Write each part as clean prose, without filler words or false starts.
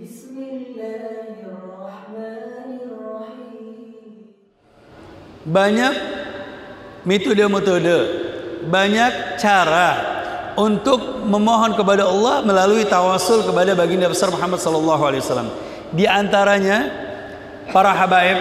Bismillahirrahmanirrahim. Banyak metode-metode, banyak cara untuk memohon kepada Allah melalui tawasul kepada baginda besar Muhammad sallallahu alaihi wasallam. Di antaranya para habaib,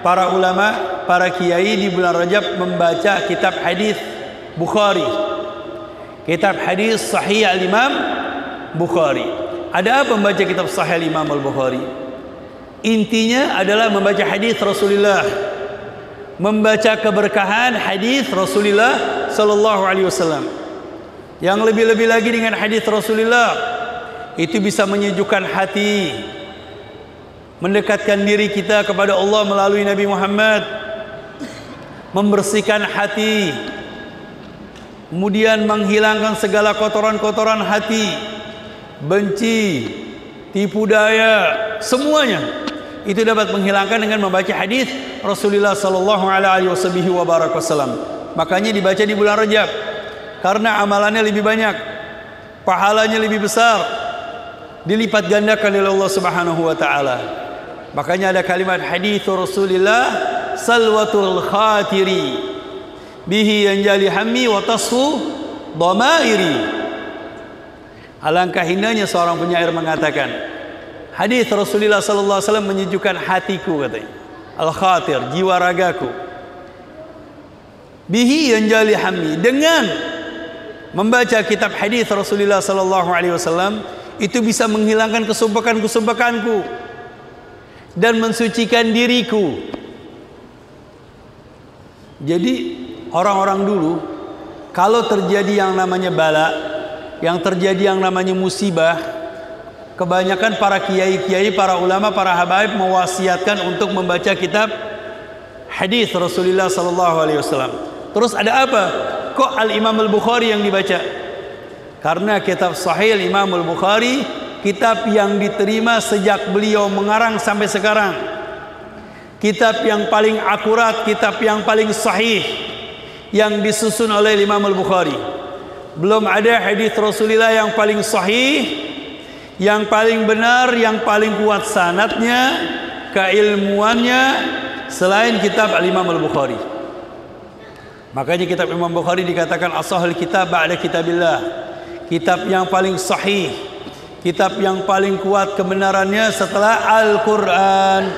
para ulama, para kiai di bulan Rajab membaca kitab hadis Bukhari. Kitab hadis Sahih Al-Imam Bukhari. Ada apa membaca kitab Sahih Al-Imam Al-Bukhari? Intinya adalah membaca hadis Rasulullah, membaca keberkahan hadis Rasulullah sallallahu alaihi wasallam. Yang lebih-lebih lagi dengan hadis Rasulullah, itu bisa menyejukkan hati, mendekatkan diri kita kepada Allah melalui Nabi Muhammad, membersihkan hati, kemudian menghilangkan segala kotoran-kotoran hati, benci, tipu daya, semuanya itu dapat menghilangkan dengan membaca hadis Rasulullah sallallahu alaihi wasallam. Makanya dibaca di bulan Rajab karena amalannya lebih banyak, pahalanya lebih besar, dilipat gandakan oleh Allah Subhanahu wa taala. Makanya ada kalimat hadis Rasulullah salwatul khatiri bihi yanjali hammi wa tasfu dhamairi. Alangkah indahnya seorang penyair mengatakan, hadis Rasulullah sallallahu alaihi wasallam menyejukkan hatiku, katanya. Al-khatir, jiwa ragaku. Bihi yanjali hammi, dengan membaca kitab hadis Rasulullah sallallahu alaihi wasallam itu bisa menghilangkan kesumpahan-kesumpahanku dan mensucikan diriku. Jadi orang-orang dulu kalau terjadi yang namanya bala, yang terjadi yang namanya musibah, kebanyakan para kiai-kiai, para ulama, para habaib mewasiatkan untuk membaca kitab hadis Rasulullah sallallahu alaihi wasallam. Terus ada apa? Kok Al-Imam Al-Bukhari yang dibaca? Karena kitab Sahih Imam Al-Bukhari, kitab yang diterima sejak beliau mengarang sampai sekarang. Kitab yang paling akurat, kitab yang paling sahih yang disusun oleh Imam Al-Bukhari. Belum ada hadis Rasulullah yang paling sahih, yang paling benar, yang paling kuat sanadnya, keilmuannya selain kitab Al-Imam Al-Bukhari. Makanya kitab Imam Bukhari dikatakan ashahul kitab ba'da kitabillah. Kitab yang paling sahih, kitab yang paling kuat kebenarannya setelah Al-Quran.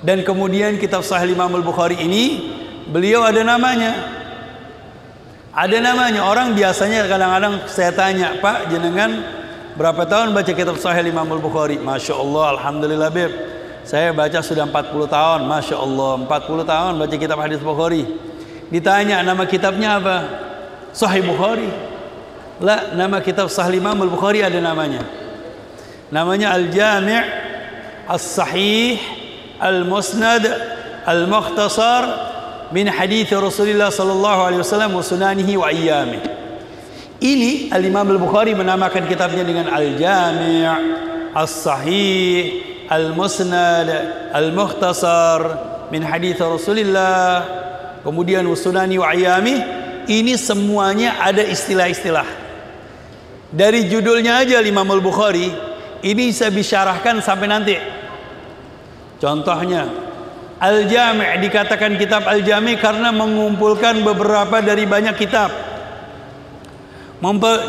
Dan kemudian kitab Sahih Imam Al-Bukhari ini beliau ada namanya. Ada namanya. Orang biasanya kadang-kadang saya tanya, Pak jenengan berapa tahun baca kitab Sahih Imam Al-Bukhari? Masya Allah, Alhamdulillah Beb, saya baca sudah 40 tahun. Masya Allah, 40 tahun baca kitab hadis Bukhari. Ditanya nama kitabnya apa? Sahih Bukhari. Lah, nama kitab Sahih Imam Al-Bukhari ada namanya. Namanya Al-Jami' As-Sahih Al-Musnad Al-Mukhtasar min hadits Rasulullah sallallahu alaihi wasallam wa sunanihi wa ayyamih. Ini Al-Imam Al-Bukhari menamakan kitabnya dengan Al-Jami' As-Sahih Al-Musnad Al-Mukhtasar min hadits Rasulullah, kemudian wa sunani wa ayyamih. Ini semuanya ada istilah-istilah. Dari judulnya aja Imam Al-Bukhari ini bisa disyarahkan sampai nanti. Contohnya Al-Jami' dikatakan kitab Al-Jami' karena mengumpulkan beberapa dari banyak kitab,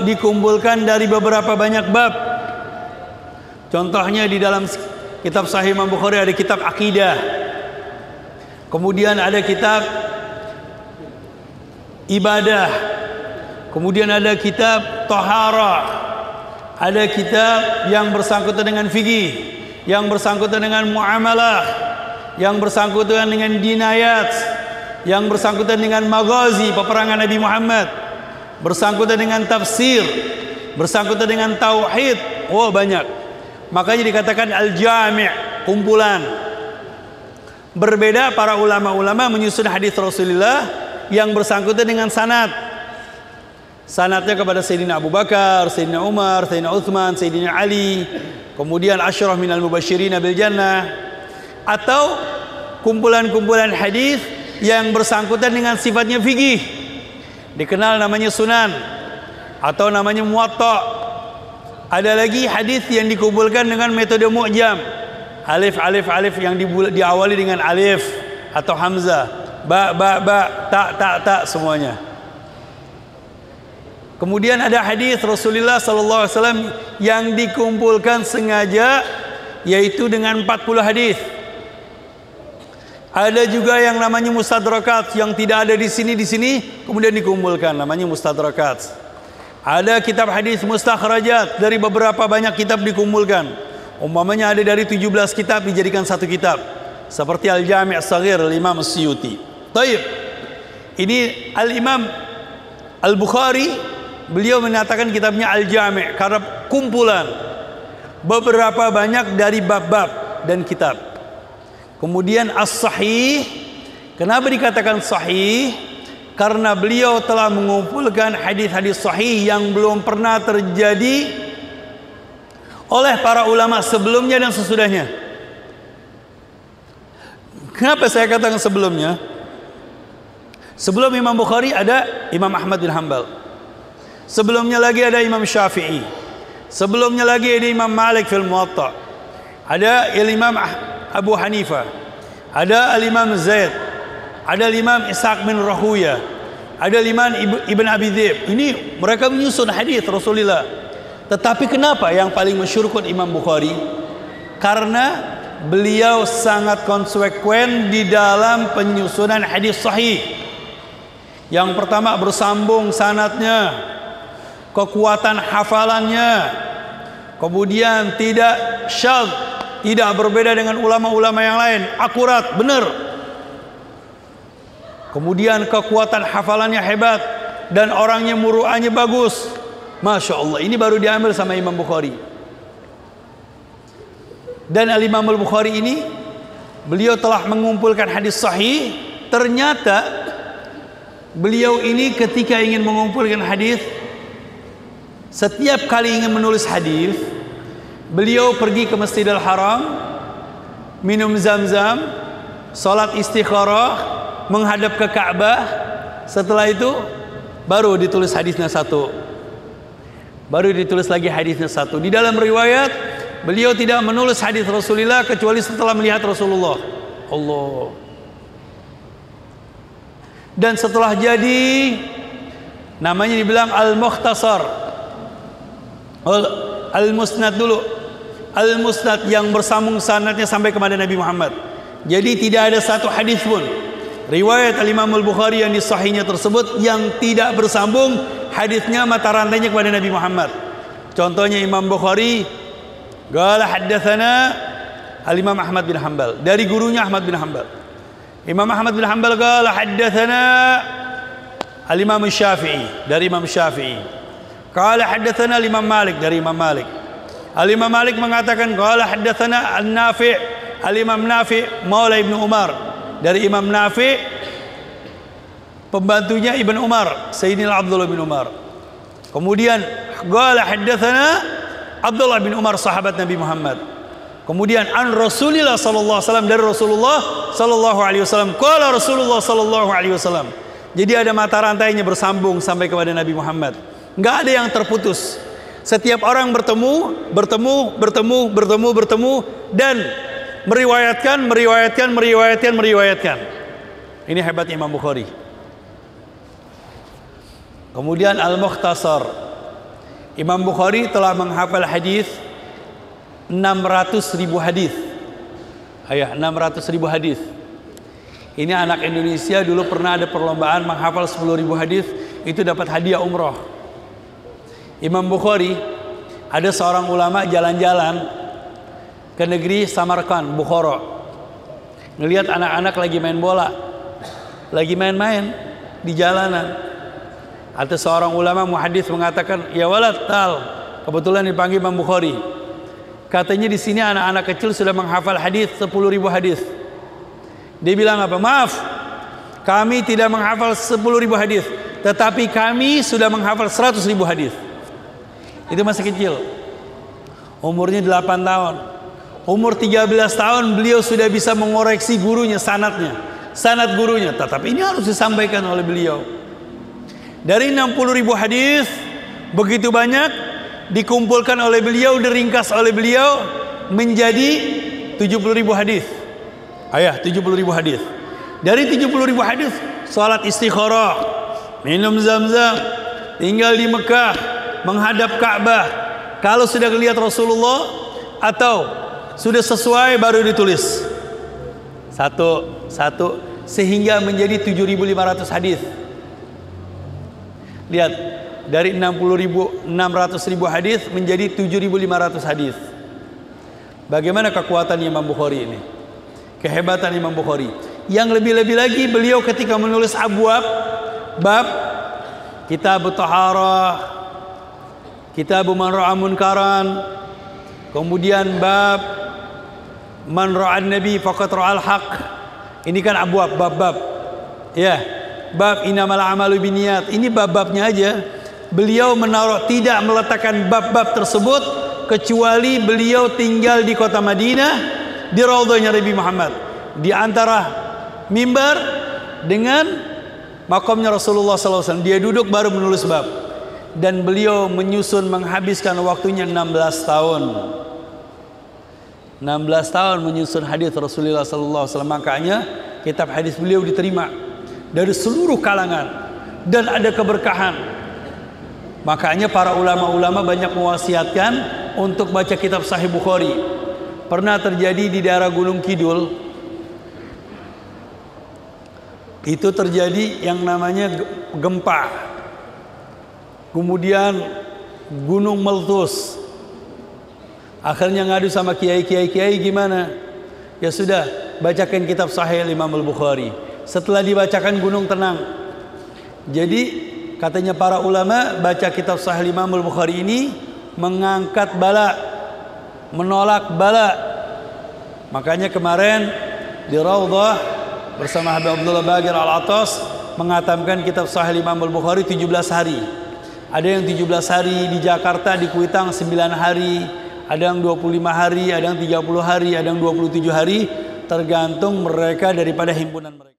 dikumpulkan dari beberapa banyak bab. Contohnya di dalam kitab Sahih Imam Bukhari ada kitab akidah, kemudian ada kitab ibadah, kemudian ada kitab taharah, ada kitab yang bersangkutan dengan fikih, yang bersangkutan dengan muamalah, yang bersangkutan dengan dinayat, yang bersangkutan dengan maghazi, peperangan Nabi Muhammad, bersangkutan dengan tafsir, bersangkutan dengan tauhid. Oh, banyak. Makanya dikatakan Al-Jami', kumpulan. Berbeda para ulama-ulama menyusun hadis Rasulullah yang bersangkutan dengan sanad. Sanadnya kepada Sayyidina Abu Bakar, Sayyidina Umar, Sayyidina Uthman, Sayyidina Ali, kemudian Asyraf minal Mubasysyirin bil Jannah. Atau kumpulan-kumpulan hadis yang bersangkutan dengan sifatnya fikih, dikenal namanya sunan atau namanya muwatta. Ada lagi hadis yang dikumpulkan dengan metode mu'jam. Alif, alif, alif yang diawali dengan alif atau hamzah. Ba, ta semuanya. Kemudian ada hadis Rasulullah sallallahu alaihi wasallam yang dikumpulkan sengaja, yaitu dengan 40 hadis. Ada juga yang namanya mustadrakat yang tidak ada di sini kemudian dikumpulkan, namanya mustadrakat. Ada kitab hadis mustakhrajat, dari beberapa banyak kitab dikumpulkan. Umpamanya ada dari 17 kitab dijadikan satu kitab. Seperti Al-Jami' As-Saghir Al-Imam As-Suyuti. Baik. Ini Al-Imam Al-Bukhari, beliau menyatakan kitabnya Al-Jami' karena kumpulan beberapa banyak dari bab-bab dan kitab. Kemudian As-Sahih. Kenapa dikatakan sahih? Karena beliau telah mengumpulkan hadis-hadis sahih yang belum pernah terjadi oleh para ulama sebelumnya dan sesudahnya. Kenapa saya katakan sebelumnya? Sebelum Imam Bukhari ada Imam Ahmad bin Hanbal. Sebelumnya lagi ada Imam Syafi'i. Sebelumnya lagi ada Imam Malik fil Muwatta. Ada Imam Abu Hanifah. Ada Imam Zaid. Ada Imam Ishaq bin Rahuya. Ada Imam Ibn Abi Dhib. Ini mereka menyusun hadis Rasulullah. Tetapi kenapa yang paling masyhur Imam Bukhari? Karena beliau sangat konsekuen di dalam penyusunan hadis sahih. Yang pertama, bersambung sanadnya, kekuatan hafalannya, kemudian tidak syadz, tidak berbeda dengan ulama-ulama yang lain, akurat, benar. Kemudian kekuatan hafalannya hebat dan orangnya muru'ahnya bagus. Masya Allah, ini baru diambil sama Imam Bukhari. Dan Al-Imam Al-Bukhari ini, beliau telah mengumpulkan hadis sahih. Ternyata beliau ini ketika ingin mengumpulkan hadis, setiap kali ingin menulis hadis, beliau pergi ke Masjidil Haram, minum zam-zam, salat istikharah, menghadap ke Ka'bah. Setelah itu baru ditulis hadisnya satu, baru ditulis lagi hadisnya satu. Di dalam riwayat, beliau tidak menulis hadis Rasulullah kecuali setelah melihat Rasulullah. Allah. Dan setelah jadi, namanya dibilang Al-Mukhtasar, Al-Musnad dulu, Al-Musnad yang bersambung sanadnya sampai kepada Nabi Muhammad. Jadi tidak ada satu hadis pun riwayat Al-Imam Al-Bukhari yang di sahihnya tersebut yang tidak bersambung hadisnya mata rantainya kepada Nabi Muhammad. Contohnya Imam Bukhari qala haddatsana Al-Imam Ahmad bin Hanbal, dari gurunya Ahmad bin Hanbal. Imam Ahmad bin Hanbal qala haddatsana Al-Imam Syafi'i, dari Imam Syafi'i. Qala haddatsana Al-Imam Malik, dari Imam Malik. Al-Imam Malik mengatakan qala haddatsana An-Nafi', Al-Imam Nafi' maula Ibnu Umar, dari Imam Nafi', pembantunya Ibn Umar, Sayyidina Abdullah bin Umar. Kemudian qala haddatsana Abdullah bin Umar, sahabat Nabi Muhammad. Kemudian an Rasulillah sallallahu alaihi wasallam, dari Rasulullah sallallahu alaihi wasallam. Qala Rasulullah sallallahu alaihi wasallam. Jadi ada mata rantainya bersambung sampai kepada Nabi Muhammad. Enggak ada yang terputus. Setiap orang bertemu dan meriwayatkan. Ini hebat Imam Bukhari. Kemudian Al-Mukhtasar. Imam Bukhari telah menghafal hadis 600.000 hadis. 600.000 hadis. Ini anak Indonesia dulu pernah ada perlombaan menghafal 10.000 hadis, itu dapat hadiah umroh. Imam Bukhari, ada seorang ulama jalan-jalan ke negeri Samarkand, Bukhara. Ngelihat anak-anak lagi main bola, lagi main-main di jalanan. Ada seorang ulama muhadis mengatakan, ya walad tal, kebetulan dipanggil Imam Bukhari. Katanya di sini anak-anak kecil sudah menghafal hadis 10.000 hadis. Dia bilang apa? Maaf, kami tidak menghafal 10.000 hadis, tetapi kami sudah menghafal 100.000 hadis. Itu masih kecil, umurnya 8 tahun. Umur 13 tahun beliau sudah bisa mengoreksi gurunya, sanad gurunya. Tetapi ini harus disampaikan oleh beliau. Dari 60.000 hadis begitu banyak, dikumpulkan oleh beliau, diringkas oleh beliau menjadi 70.000 hadis. Ayah, 70.000 hadis. Dari 70.000 hadis, salat istikharah, minum zam-zam, tinggal di Mekah, menghadap Ka'bah. Kalau sudah lihat Rasulullah atau sudah sesuai baru ditulis. Satu sehingga menjadi 7.500 hadis. Lihat, dari 600.000 hadis menjadi 7.500 hadis. Bagaimana kekuatan Imam Bukhari ini? Kehebatan Imam Bukhari. Yang lebih-lebih lagi beliau ketika menulis abwab, bab, kitab taharah, kitab man ra'a munkaran, kemudian bab man ra'an nabi faqad ra'al haq. Ini kan abwab, bab-bab. Ya, bab innamal a'malu binniyat. Ini bab-babnya aja. Beliau menaruh, tidak meletakkan bab-bab tersebut kecuali beliau tinggal di kota Madinah, di raudhahnya Nabi Muhammad, di antara mimbar dengan makamnya Rasulullah SAW. Dia duduk baru menulis bab. Dan beliau menyusun, menghabiskan waktunya 16 tahun. 16 tahun menyusun hadis Rasulullah SAW. Makanya kitab hadis beliau diterima dari seluruh kalangan dan ada keberkahan. Makanya para ulama-ulama banyak mewasiatkan untuk baca kitab Sahih Bukhari. Pernah terjadi di daerah Gunung Kidul, itu terjadi yang namanya gempa, kemudian gunung meletus. Akhirnya ngadu sama kiai gimana? Ya sudah, bacakan kitab Sahih Imam Al-Bukhari. Setelah dibacakan gunung tenang. Jadi katanya para ulama, baca kitab Sahih Imam Al-Bukhari ini mengangkat bala, menolak bala. Makanya kemarin di Raudhah bersama Habib Abdullah Bagir Al-Atas mengatamkan kitab Sahih Imam Al-Bukhari 17 hari. Ada yang 17 hari, di Jakarta di Kuitang 9 hari, ada yang 25 hari, ada yang 30 hari, ada yang 27 hari, tergantung mereka daripada himpunan mereka.